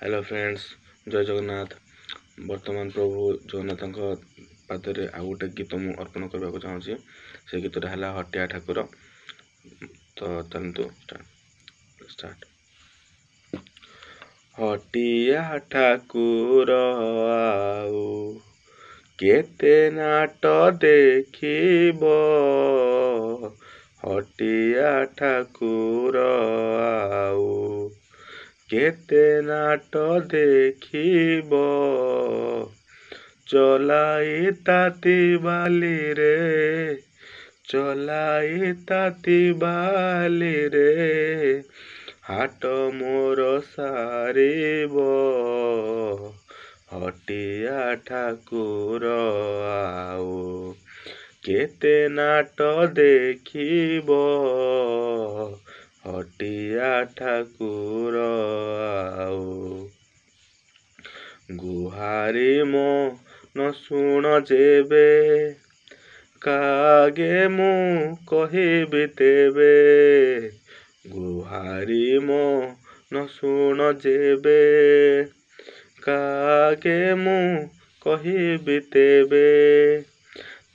Hello friends, जय जगन्नाथ। वर्तमान प्रभु जगन्नाथ पादरे आउ गोटे गीत मु अर्पण करने को चाहूँगी। से गीतटा है हटिया ठाकुर। तो चलतु स्टार्ट। हटिया ठाकुर आउ केते नाट देखिब, हटिया ठाकुर आउ केते नाट देखिब, चलाई ताती बाली रे, चलाई ताती बाली रे, हाट मोर सारिब, हटिया ठाकुर आउ केते नाट देखिब, हटिया ठाकुर आउ गुहारी मो न शुण जेबे, कागे मु कहिबि तेबे, गुहारी मो न शुण जेबे, कागे मु कहिबि तेबे,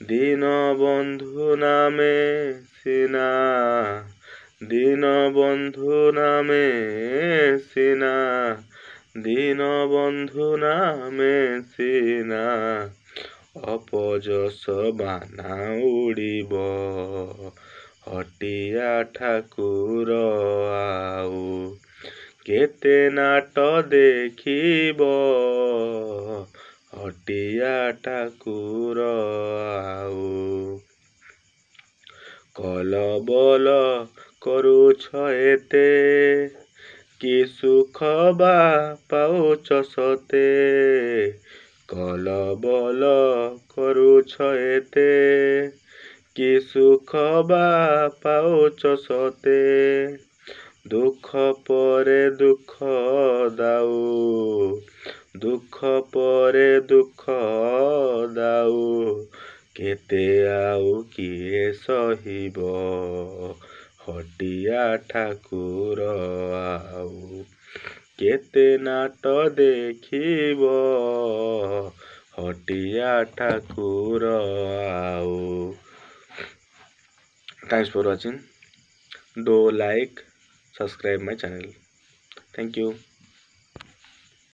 दीन बंधु नामे सिना, दीन बंधु नामे सिना, दीन बंधु नामे सिना, अपजस बाना उड़िब, हटिया ठाकुर आउ केते नाट देखिब, हटिया ठाकुर आउ कल बल करुछ एते, कि सुख बा पाउछ सते, कल बल करुछ एते, कि सुख बा पाउछ सते, दुख परे दुख दाउ, दुख परे दुख दाउ, केते आउ किए सहिब, हटिया ठाकुर आउ केते नाट देखिब, हटिया ठाकुर आउ। Thanks for watching. Do like, subscribe my channel. Thank you.